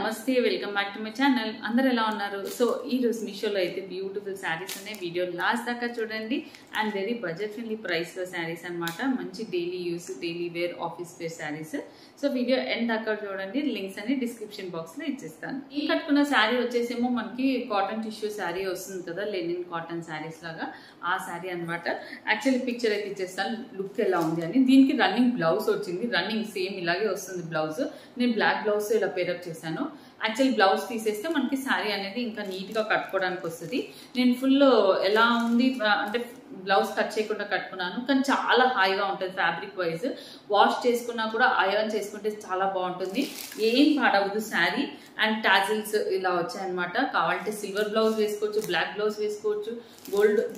నమస్తే welcome back to my channel. అందరు ఎలా ఉన్నారు? సో ఈ రోజు మీషోలో అయితే బ్యూటిఫుల్ శారీస్ ఉన్నాయి. వీడియో లాస్ట్ దాకా చూడండి. And very budget friendly price లో శారీస్ అన్నమాట. మంచి daily use, daily wear, office wear saris. So video end దాకా చూడండి. లింక్స్ అని డిస్క్రిప్షన్ బాక్స్ లో ఇచ్చేస్తాను. ఈ కట్టుకున్న శారీ వచ్చేసేమో మనకి కాటన్ టిష్యూ శారీ వస్తుంది కదా, లెనిన్ కాటన్ శారీస్ లాగా ఆ శారీ అనమాట. యాక్చువల్లీ పిక్చర్ అయితే ఇచ్చేస్తాను లుక్ ఎలా ఉంది అని. దీనికి రన్నింగ్ బ్లౌజ్ వచ్చింది. రన్నింగ్ సేమ్ ఇలాగే వస్తుంది బ్లౌజ్. నేను బ్లాక్ బ్లౌజ్ ఇలా పేరప్ చేశాను. యాక్చువల్ బ్లౌజ్ తీసేస్తే మనకి శారీ అనేది ఇంకా నీట్ గా కట్టుకోవడానికి వస్తుంది. నేను ఫుల్ ఎలా ఉంది అంటే బ్లౌజ్ కట్ చేయకుండా కట్టుకున్నాను, కానీ చాలా హాయిగా ఉంటుంది ఫ్యాబ్రిక్ వైజ్. వాష్ చేసుకున్నా కూడా ఐరన్ చేసుకుంటే చాలా బాగుంటుంది, ఏం పాడవద్దు శారీ. అండ్ టాజిల్స్ ఇలా వచ్చాయన్నమాట. కావాలంటే సిల్వర్ బ్లౌజ్ వేసుకోవచ్చు, బ్లాక్ బ్లౌజ్ వేసుకోవచ్చు,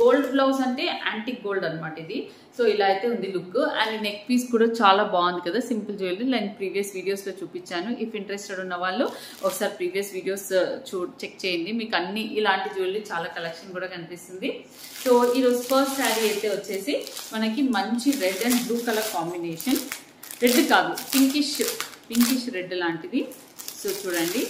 గోల్డ్ బ్లౌజ్ అంటే యాంటిక్ గోల్డ్ అనమాట ఇది. సో ఇలా అయితే ఉంది లుక్. అండ్ నెక్ పీస్ కూడా చాలా బాగుంది కదా, సింపుల్ జ్యువెలరీ. నేను ప్రీవియస్ వీడియోస్ లో చూపించాను. ఇఫ్ ఇంట్రెస్టెడ్ ఉన్న వాళ్ళు ఒకసారి ప్రీవియస్ వీడియోస్ చెక్ చేయండి. మీకు అన్ని ఇలాంటి జ్యువెలరీ చాలా కలెక్షన్ కూడా కనిపిస్తుంది. సో ఈరోజు ఫస్ట్ శారీ అయితే వచ్చేసి మనకి మంచి red and blue colour combination. Red కాదు, పింకిష్ రెడ్ లాంటిది. సో చూడండి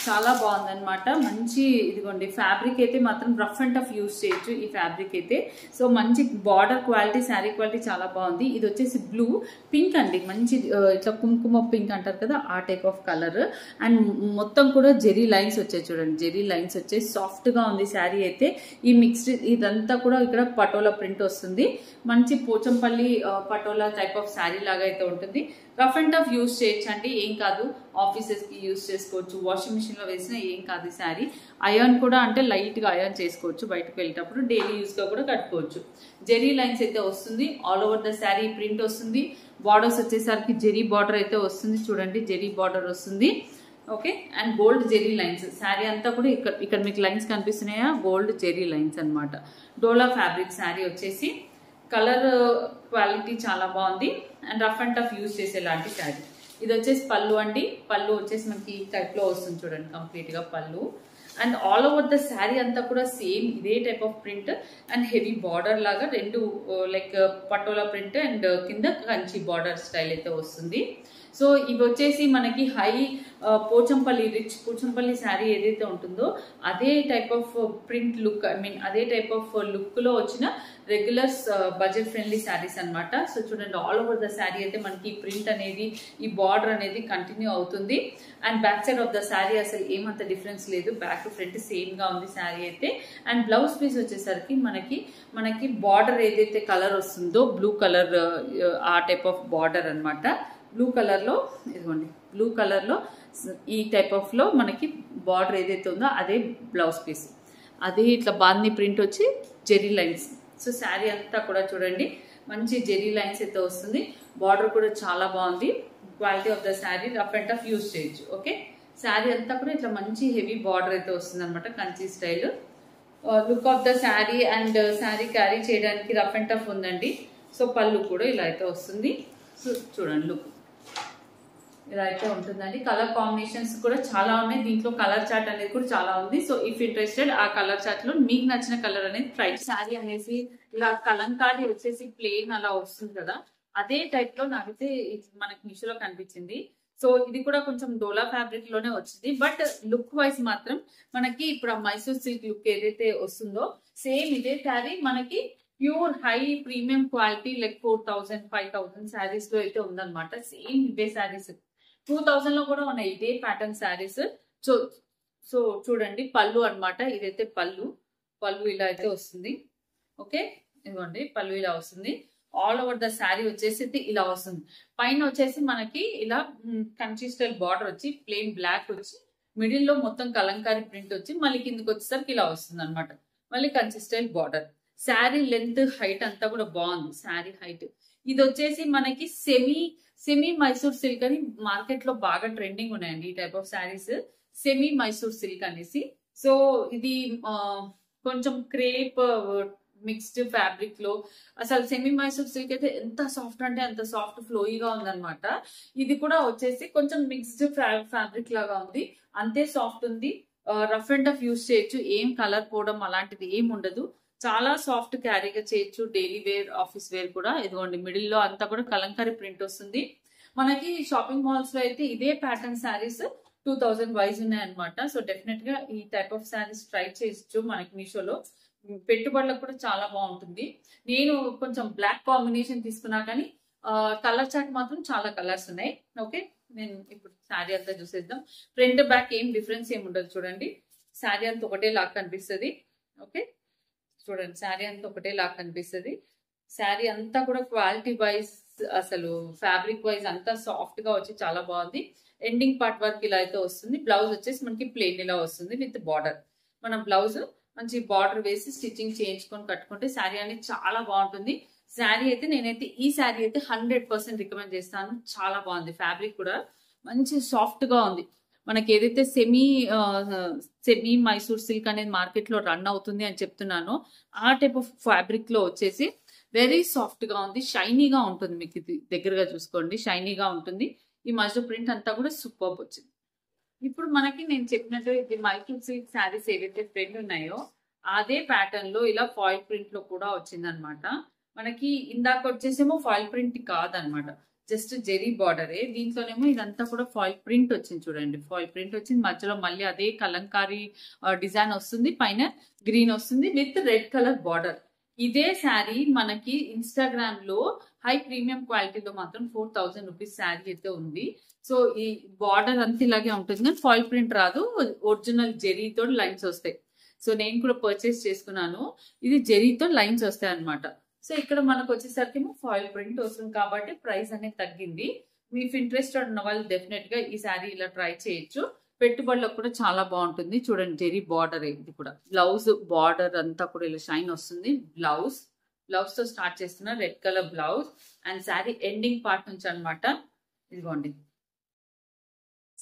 చాలా బాగుందన్నమాట. మంచి ఇదిగోండి ఫ్యాబ్రిక్ అయితే మాత్రం రఫ్ అండ్ టఫ్ యూజ్ చేయొచ్చు ఈ ఫ్యాబ్రిక్ అయితే. సో మంచి బార్డర్ క్వాలిటీ, శారీ క్వాలిటీ చాలా బాగుంది. ఇది వచ్చేసి బ్లూ, పింక్ అండి, మంచి ఇట్లా కుంకుమ పింక్ అంటారు కదా ఆ టైప్ ఆఫ్ కలర్. అండ్ మొత్తం కూడా జెరీ లైన్స్ వచ్చాయి చూడండి, జెరీ లైన్స్ వచ్చాయి. సాఫ్ట్ గా ఉంది శారీ అయితే. ఈ మిక్స్డ్ ఇదంతా కూడా ఇక్కడ పటోలా ప్రింట్ వస్తుంది. మంచి పోచంపల్లి పటోలా టైప్ ఆఫ్ శారీ లాగా అయితే ఉంటుంది. రఫ్ అండ్ టఫ్ యూజ్ చేయొచ్చు అండి, ఏం కాదు. ఆఫీసెస్ కి యూజ్ చేసుకోవచ్చు, వాషింగ్ మిషన్ లో వేసినా ఏం కాదు ఈ శారీ. అయర్న్ కూడా అంటే లైట్ గా అయర్న్ చేసుకోవచ్చు, బయటకు వెళ్ళేటప్పుడు డైలీ యూజ్ గా కూడా కట్టుకోవచ్చు. జెరీ లైన్స్ అయితే వస్తుంది. All over the sari print వస్తుంది. బార్డర్స్ వచ్చేసరికి జెరీ బార్డర్ అయితే వస్తుంది చూడండి, జెరీ బార్డర్ వస్తుంది. Okay, and gold zari lines. Sari అంతా కూడా ఇక్కడ మీకు లైన్స్ కనిపిస్తున్నాయా, గోల్డ్ జెరీ లైన్స్ అనమాట. డోలా ఫ్యాబ్రిక్ శారీ వచ్చేసి కలర్ క్వాలిటీ చాలా బాగుంది. And rough and tough use చేసేలాంటి శారీ. ఇది వచ్చేసి పళ్ళు అండి. పళ్ళు వచ్చేసి మనకి ఈ టైప్ లో వస్తుంది చూడండి, కంప్లీట్ గా పళ్ళు. And all over the sari అంతా కూడా సేమ్ ఇదే type of print and heavy border లాగా రెండు లైక్ పటోలా ప్రింట్ అండ్ కింద కంచి బార్డర్ స్టైల్ అయితే వస్తుంది. సో ఇవి వచ్చేసి మనకి హై పోచంపల్లి, రిచ్ పోచంపల్లి శారీ ఏదైతే ఉంటుందో అదే type of print look, I mean అదే టైప్ ఆఫ్ లుక్ లో వచ్చిన రెగ్యులర్ బడ్జెట్ ఫ్రెండ్లీ శారీస్ అనమాట. సో చూడండి ఆల్ ఓవర్ ద శారీ అయితే మనకి ప్రింట్ అనేది, ఈ బార్డర్ అనేది కంటిన్యూ అవుతుంది. And back side of the sari అసలు ఏమంత డిఫరెన్స్ లేదు, బ్యాక్ టు ఫ్రంట్ సేమ్ గా ఉంది శారీ అయితే. అండ్ బ్లౌజ్ పీస్ వచ్చేసరికి మనకి బార్డర్ ఏదైతే కలర్ వస్తుందో బ్లూ కలర్, ఆ టైప్ ఆఫ్ బార్డర్ అనమాట. బ్లూ కలర్ లో ఇదిగోండి, బ్లూ కలర్ లో ఈ టైప్ ఆఫ్ లో మనకి బార్డర్ ఏదైతే ఉందో అదే బ్లౌజ్ పీస్. అదే ఇట్లా బాందీ ప్రింట్ వచ్చి జెరీ లైన్స్. సో శారీ అంతా కూడా చూడండి మంచి జెరీ లైన్స్ అయితే వస్తుంది. బార్డర్ కూడా చాలా బాగుంది. Quality of the sari rough and tough use చేయొచ్చు. ఓకే, శారీ అంతా కూడా ఇట్లా మంచి హెవీ బార్డర్ అయితే వస్తుంది అనమాట, Kanchi style. Look of the sari and sari carry చేయడానికి రఫ్ అండ్ టఫ్ ఉందండి. సో పళ్ళు కూడా ఇలా అయితే వస్తుంది. సో చూడండి లుక్ ఇలా అయితే ఉంటుందండి. కలర్ కాంబినేషన్స్ కూడా చాలా ఉన్నాయి. దీంట్లో కలర్ చార్ట్ అనేది కూడా చాలా ఉంది. సో ఇఫ్ ఇంట్రెస్టెడ్ ఆ కలర్ చార్ట్ లో మీకు నచ్చిన కలర్ అనేది ట్రై. శారీ అనేసి ఇలా కలంకారీ వచ్చేసి ప్లెయిన్ అలా వస్తుంది కదా, అదే టైప్ లో నాకైతే మనకి మీషోలో కనిపించింది. సో ఇది కూడా కొంచెం డోలా ఫ్యాబ్రిక్ లోనే వచ్చింది. బట్ లుక్ వైజ్ మాత్రం మనకి ఇప్పుడు ఆ మైసూర్ సిల్క్ లుక్ ఏదైతే వస్తుందో సేమ్ ఇదే శారీ మనకి pure high premium quality like 4000 5000 saris లో అయితే ఉందన్నమాట. సేమ్ ఇవే శారీస్ 2000 లో కూడా ఉన్నాయి ఇదే ప్యాటర్న్ శారీస్. సో చూడండి పళ్ళు అనమాట, ఇదైతే పళ్ళు ఇలా అయితే వస్తుంది. ఓకే, ఇదిగోండి పళ్ళు ఇలా వస్తుంది. ఆల్ ఓవర్ ద శారీ వచ్చేసి ఇలా వస్తుంది. పైన వచ్చేసి మనకి ఇలా కంచి స్టైల్ బార్డర్ వచ్చి ప్లెయిన్ బ్లాక్ వచ్చి మిడిల్ లో మొత్తం కలంకారీ ప్రింట్ వచ్చి మళ్ళీ కిందకి వచ్చేసరికి ఇలా వస్తుంది అనమాట. మళ్ళీ Kanchi style border. Sari length height అంతా కూడా బాగుంది. శారీ హైట్ ఇది వచ్చేసి మనకి సెమీ మైసూర్ సిల్క్ అని మార్కెట్ లో బాగా ట్రెండింగ్ ఉన్నాయండి ఈ type of saris, semi Mysore silk అనేసి. సో ఇది కొంచెం క్రేప్ మిక్స్డ్ ఫ్యాబ్రిక్ లో అసలు సెమీ మైసూర్ సిల్క్ అయితే ఎంత సాఫ్ట్ అంటే అంత సాఫ్ట్ ఫ్లోయిగా ఉందన్నమాట. ఇది కూడా వచ్చేసి కొంచెం మిక్స్డ్ ఫ్యాబ్రిక్ లాగా ఉంది, అంతే సాఫ్ట్ ఉంది. రఫ్ అండ్ టఫ్ యూజ్ చేయొచ్చు, ఏం కలర్ పోవడం అలాంటిది ఏం ఉండదు. చాలా సాఫ్ట్ క్యారీగా చేయొచ్చు, డైలీ వేర్, ఆఫీస్ వేర్ కూడా. ఇదిగోండి మిడిల్ లో అంతా కూడా కలంకారీ ప్రింట్ వస్తుంది. మనకి షాపింగ్ మాల్స్ లో అయితే ఇదే ప్యాటర్న్ శారీస్ 2000 వైజ్ ఉన్నాయన్నమాట. సో డెఫినెట్ గా ఈ టైప్ ఆఫ్ శారీస్ ట్రై చేయొచ్చు మనకి మీషోలో. పెట్టుబడులకు కూడా చాలా బాగుంటుంది. నేను కొంచెం బ్లాక్ కాంబినేషన్ తీసుకున్నా కానీ కలర్ చార్ట్ మాత్రం చాలా కలర్స్ ఉన్నాయి. ఓకే, నేను ఇప్పుడు శారీ అంతా చూసేద్దాం. ఫ్రంట్ బ్యాక్ ఏం డిఫరెన్స్ ఏమి ఉండదు చూడండి. శారీ అంతా ఒకటే లాగా కనిపిస్తుంది. ఓకే, చూడండి శారీ అంతా ఒకటే లాగా కనిపిస్తుంది. శారీ అంతా కూడా క్వాలిటీ వైజ్ అసలు ఫ్యాబ్రిక్ వైజ్ అంతా సాఫ్ట్ గా వచ్చి చాలా బాగుంది. ఎండింగ్ పార్ట్ వర్క్ ఇలా అయితే వస్తుంది. బ్లౌజ్ వచ్చేసి మనకి ప్లెయిన్ ఇలా వస్తుంది విత్ బార్డర్. మన బ్లౌజ్ మంచి బార్డర్ వేసి స్టిచ్చింగ్ చేయించుకొని కట్టుకుంటే శారీ అనేది చాలా బాగుంటుంది. శారీ అయితే నేనైతే ఈ శారీ అయితే 100% రికమెండ్ చేస్తాను. చాలా బాగుంది. ఫ్యాబ్రిక్ కూడా మంచి సాఫ్ట్ గా ఉంది. మనకి ఏదైతే సెమీ మైసూర్ సిల్క్ అనేది మార్కెట్ లో రన్ అవుతుంది అని చెప్తున్నానో ఆ టైప్ ఆఫ్ ఫ్యాబ్రిక్ లో వచ్చేసి వెరీ సాఫ్ట్ గా ఉంది. షైనీగా ఉంటుంది. మీకు ఇది దగ్గరగా చూసుకోండి, షైనీగా ఉంటుంది. ఈ మధ్య ప్రింట్ అంతా కూడా సూపర్ వచ్చింది. ఇప్పుడు మనకి నేను చెప్పినట్టు ఇది మైసూర్ సిల్క్ శారీస్ ఏవైతే ట్రెండ్ ఉన్నాయో అదే ప్యాటర్న్ లో ఇలా ఫాయిల్ ప్రింట్ లో కూడా వచ్చింది అనమాట. మనకి ఇందాక వచ్చేసేమో ఫాయిల్ ప్రింట్ కాదనమాట, జస్ట్ జెరీ బార్డరే. దీంట్లోనేమో ఇదంతా కూడా ఫాయిల్ ప్రింట్ వచ్చింది చూడండి. ఫాయిల్ ప్రింట్ వచ్చింది, మధ్యలో మళ్ళీ అదే కలంకారీ డిజైన్ వస్తుంది, పైన గ్రీన్ వస్తుంది విత్ రెడ్ కలర్ బార్డర్. ఇదే శారీ మనకి ఇన్స్టాగ్రామ్ లో హై ప్రీమియం క్వాలిటీలో మాత్రం 4000 రూపీస్ శారీ అయితే ఉంది. సో ఈ బార్డర్ అంతా ఇలాగే ఉంటుంది కానీ ఫాయిల్ ప్రింట్ రాదు, ఒరిజినల్ జెరీతో లైన్స్ వస్తాయి. సో నేను కూడా పర్చేస్ చేసుకున్నాను. ఇది జెరీతో లైన్స్ వస్తాయి అనమాట. సో ఇక్కడ మనకు వచ్చేసరికి ఫాయిల్ ప్రింట్ వస్తుంది కాబట్టి ప్రైస్ అనేది తగ్గింది. మీకు ఇంట్రెస్టెడ్ ఉన్న వాళ్ళు డెఫినెట్ గా ఈ శారీ ఇలా ట్రై చేయొచ్చు. పెట్టుబడులకు కూడా చాలా బాగుంటుంది. చూడండి జెరీ బార్డర్ ఇది కూడా. బ్లౌజ్ బార్డర్ అంతా కూడా ఇలా షైన్ వస్తుంది. బ్లౌజ్ తో స్టార్ట్ చేస్తున్న red colour blouse and sari ending part నుంచి అనమాట. ఇదిగోండి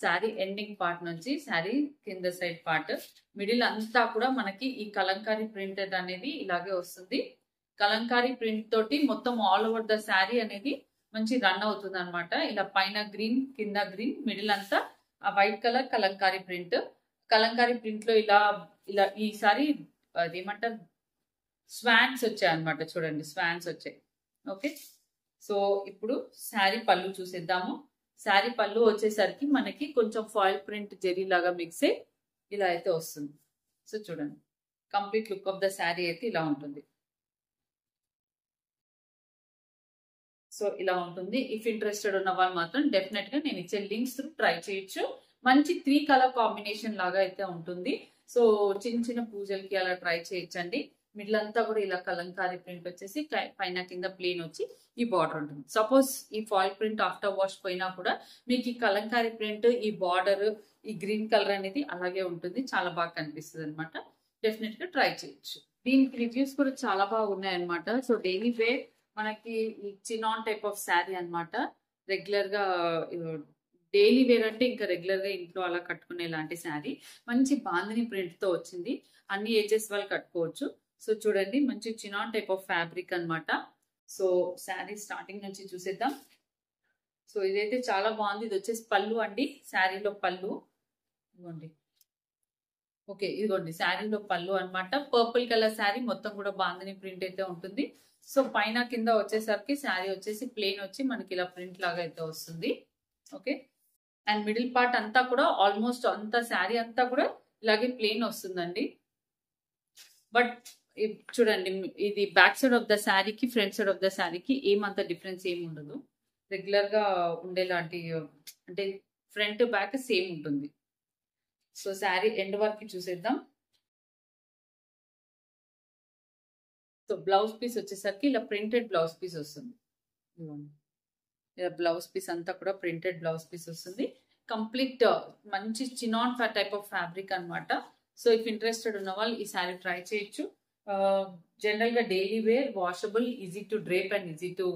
శారీ ఎండింగ్ పార్ట్ నుంచి శారీ కింద సైడ్ పార్ట్ మిడిల్ అంతా కూడా మనకి ఈ కలంకారీ ప్రింటెడ్ అనేది ఇలాగే వస్తుంది. కలంకారీ ప్రింట్ తోటి మొత్తం ఆల్ ఓవర్ ద శారీ అనేది మంచి రన్ అవుతుంది అనమాట. ఇలా పైన గ్రీన్, కింద గ్రీన్, మిడిల్ అంతా ఆ white colour Kalamkari print. Kalamkari print లో ఇలా ఇలా ఈసారి అదేమంటారు స్వాన్స్ వచ్చాయి అనమాట. చూడండి స్వాన్స్ వచ్చాయి. ఓకే, సో ఇప్పుడు శారీ పళ్ళు చూసేద్దాము. శారీ పళ్ళు వచ్చేసరికి మనకి కొంచెం ఫాయిల్ ప్రింట్ జెరీ లాగా మిక్స్ అయ్యి ఇలా అయితే వస్తుంది. సో చూడండి complete look of the sari అయితే ఇలా ఉంటుంది. సో ఇలా ఉంటుంది. ఇఫ్ ఇంట్రెస్టెడ్ ఉన్న వాళ్ళు మాత్రం డెఫినెట్ గా నేను ఇచ్చే లింక్స్ ట్రై చేయొచ్చు. మంచి 3 కలర్ కాంబినేషన్ లాగా అయితే ఉంటుంది. సో చిన్న చిన్న పూజలకి అలా ట్రై చేయొచ్చండి. మిడిల్ అంతా కూడా ఇలా కలంకారీ ప్రింట్ వచ్చేసి పైన కింద ప్లేన్ వచ్చి ఈ బార్డర్ ఉంటుంది. సపోజ్ ఈ ఫాయిల్ ప్రింట్ ఆఫ్టర్ వాష్ పోయినా కూడా మీకు ఈ కలంకారీ ప్రింట్, ఈ బార్డర్, ఈ గ్రీన్ కలర్ అనేది అలాగే ఉంటుంది. చాలా బాగా కనిపిస్తుంది అనమాట. డెఫినెట్ గా ట్రై చేయొచ్చు. దీనికి రివ్యూస్ కూడా చాలా బాగా ఉన్నాయి అనమాట. సో డైలీ వేర్ మనకి ఈ చినాన్ టైప్ ఆఫ్ శారీ అనమాట. రెగ్యులర్ గా డైలీ వేర్ అంటే ఇంకా రెగ్యులర్ గా ఇంట్లో అలా కట్టుకునే ఇలాంటి శారీ. మంచి బాందిని ప్రింట్ తో వచ్చింది. అన్ని ఏజెస్ వాళ్ళు కట్టుకోవచ్చు. సో చూడండి మంచి చినాన్ టైప్ ఆఫ్ ఫ్యాబ్రిక్ అనమాట. సో శారీ స్టార్టింగ్ నుంచి చూసేద్దాం. సో ఇదైతే చాలా బాగుంది. ఇది వచ్చేసి పళ్ళు అండి. శారీలో పళ్ళు ఇదిగోండి. ఓకే, ఇదిగోండి శారీలో పళ్ళు అనమాట. పర్పుల్ కలర్ శారీ మొత్తం కూడా బాందిని ప్రింట్ అయితే ఉంటుంది. సో పైన కింద వచ్చేసరికి శారీ వచ్చేసి ప్లేన్ వచ్చి మనకి ఇలా ప్రింట్ లాగా అయితే వస్తుంది. ఓకే, అండ్ మిడిల్ పార్ట్ అంతా కూడా ఆల్మోస్ట్ అంతా శారీ అంతా కూడా ఇలాగే ప్లేన్ వస్తుందండి. బట్ చూడండి ఇది బ్యాక్ సైడ్ ఆఫ్ ద శారీకి ఫ్రంట్ సైడ్ ఆఫ్ ద శారీకి ఏమంత డిఫరెన్స్ ఏమి ఉండదు. రెగ్యులర్ గా ఉండేలాంటి అంటే ఫ్రంట్ బ్యాక్ సేమ్ ఉంటుంది. సో శారీ ఎండ్ వరకు చూసేద్దాం. సో బ్లౌజ్ పీస్ వచ్చేసరికి ఇలా ప్రింటెడ్ బ్లౌజ్ పీస్ వస్తుంది. ఇలా బ్లౌజ్ పీస్ అంతా కూడా ప్రింటెడ్ బ్లౌజ్ పీస్ వస్తుంది. కంప్లీట్ మంచి చినాన్ టైప్ ఆఫ్ ఫ్యాబ్రిక్ అనమాట. సో ఇఫ్ ఇంట్రెస్టెడ్ ఉన్న వాళ్ళు ఈ శారీ ట్రై చేయొచ్చు. జనరల్ గా daily wear, washable, easy to drape and easy to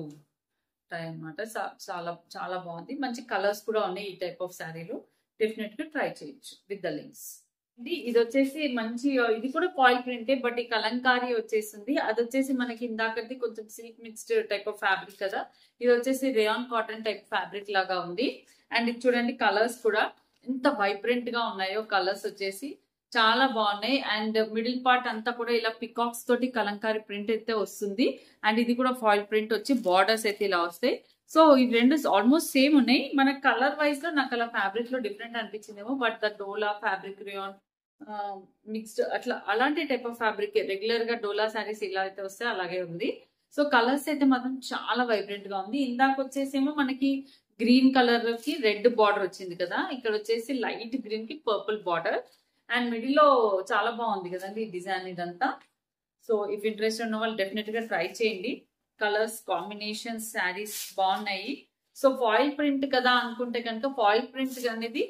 tie అనమాట. చాలా చాలా బాగుంది. మంచి కలర్స్ కూడా ఉన్నాయి ఈ టైప్ ఆఫ్ శారీలో. డెఫినెట్ గా ట్రై చేయొచ్చు విత్ ద లింక్స్. ఇది వచ్చేసి మంచి ఇది కూడా ఫాయిల్ ప్రింటే, బట్ ఈ కలంకారీ వచ్చేసింది. అది వచ్చేసి మనకి ఇందాకది కొంచెం silk mixed type of fabric కదా. ఇది వచ్చేసి రేయాన్ కాటన్ టైప్ ఫ్యాబ్రిక్ లాగా ఉంది. అండ్ ఇది చూడండి కలర్స్ కూడా ఎంత వైబ్రెంట్ గా ఉన్నాయో. కలర్స్ వచ్చేసి చాలా బాగున్నాయి. అండ్ మిడిల్ పార్ట్ అంతా కూడా ఇలా పికాక్స్ తోటి కలంకారీ ప్రింట్ అయితే వస్తుంది. అండ్ ఇది కూడా ఫాయిల్ ప్రింట్ వచ్చి బార్డర్స్ అయితే ఇలా వస్తాయి. సో ఈ రెండు ఆల్మోస్ట్ సేమ్ ఉన్నాయి. మన కలర్ వైజ్ లో నాకు అలా ఫ్యాబ్రిక్ లో డిఫరెంట్ అనిపించిందేమో, but the dola fabric rayon mixed అట్లా అలాంటి టైప్ ఆఫ్ ఫ్యాబ్రిక్ రెగ్యులర్ గా డోలా శారీస్ ఇలా అయితే వస్తే అలాగే ఉంది. సో కలర్స్ అయితే మాత్రం చాలా వైబ్రెంట్ గా ఉంది. ఇందాక వచ్చేసేమో మనకి గ్రీన్ కలర్ కి రెడ్ బార్డర్ వచ్చింది కదా, ఇక్కడ వచ్చేసి లైట్ గ్రీన్ కి పర్పుల్ బార్డర్ అండ్ మిడిల్ లో చాలా బాగుంది కదండి ఈ డిజైన్ ఇదంతా. సో ఇఫ్ ఇంట్రెస్ట్ ఉన్న వాళ్ళు డెఫినెట్ గా ట్రై చేయండి. కలర్స్ కాంబినేషన్స్ శారీస్ బాగున్నాయి. సో ఫాయిల్ ప్రింట్ కదా అనుకుంటే కనుక ఫాయిల్ ప్రింట్ అనేది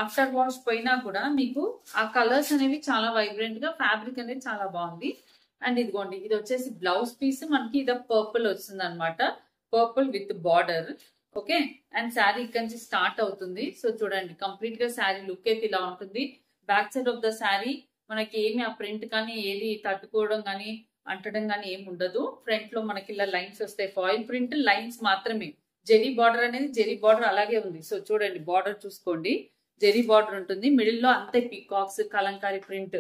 ఆఫ్టర్ వాష్ పోయినా కూడా మీకు ఆ కలర్స్ అనేవి చాలా వైబ్రెంట్ గా, ఫ్యాబ్రిక్ అనేది చాలా బాగుంది. అండ్ ఇదిగోండి ఇది వచ్చేసి బ్లౌజ్ పీస్ మనకి ఇది పర్పుల్ వస్తుంది అనమాట, purple with border. Okay, and sari ఇక్కడ నుంచి స్టార్ట్ అవుతుంది. సో చూడండి కంప్లీట్ గా శారీ లుక్ అయితే ఇలా ఉంటుంది. Back side of the sari మనకి ఏమి ఆ ప్రింట్ కానీ ఏది తట్టుకోవడం కానీ అంటడం కానీ ఏమి ఉండదు. ఫ్రంట్ లో మనకి ఇలా లైన్స్ వస్తాయి, ఫాయిల్ ప్రింట్ లైన్స్ మాత్రమే. జెరీ బార్డర్ అనేది జెరీ బార్డర్ అలాగే ఉంది. సో చూడండి బార్డర్ చూసుకోండి, జెరీ బార్డర్ ఉంటుంది. మిడిల్ లో అంతే పీకాక్స్ కలంకారీ ప్రింట్.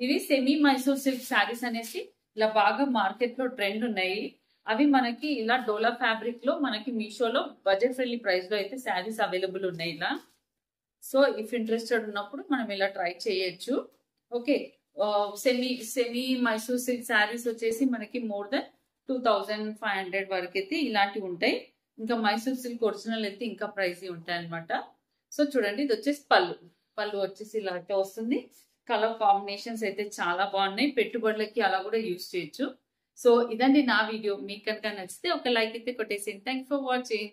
ఇవి సెమీ మైసూర్ సిల్క్ శారీస్ అనేసి ఇలా బాగా మార్కెట్ లో ట్రెండ్ ఉన్నాయి. అవి మనకి ఇలా డోలా ఫ్యాబ్రిక్ లో మనకి మీషోలో బడ్జెట్ ఫ్రెండ్లీ ప్రైస్ లో అయితే శారీస్ అవైలబుల్ ఉన్నాయి ఇలా. సో ఇఫ్ ఇంట్రెస్టెడ్ ఉన్నప్పుడు మనం ఇలా ట్రై చేయొచ్చు. Okay, semi Mysore silk saris వచ్చేసి మనకి మోర్ దెన్ 2500 వరకు అయితే ఇలాంటివి ఉంటాయి. ఇంకా మైసూర్ సిల్క్ ఒరిజినల్ అయితే ఇంకా ప్రైస్ ఉంటాయి అనమాట. సో చూడండి ఇది వచ్చేసి పళ్ళు వచ్చేసి ఇలా అయితే వస్తుంది. కలర్ కాంబినేషన్స్ అయితే చాలా బాగున్నాయి, పెట్టుబడులకి అలా కూడా యూజ్ చేయొచ్చు. సో ఇదండి నా వీడియో. మీకు కనుక నచ్చితే ఒక లైక్ అయితే కొట్టేసి థ్యాంక్స్ ఫర్ వాచింగ్.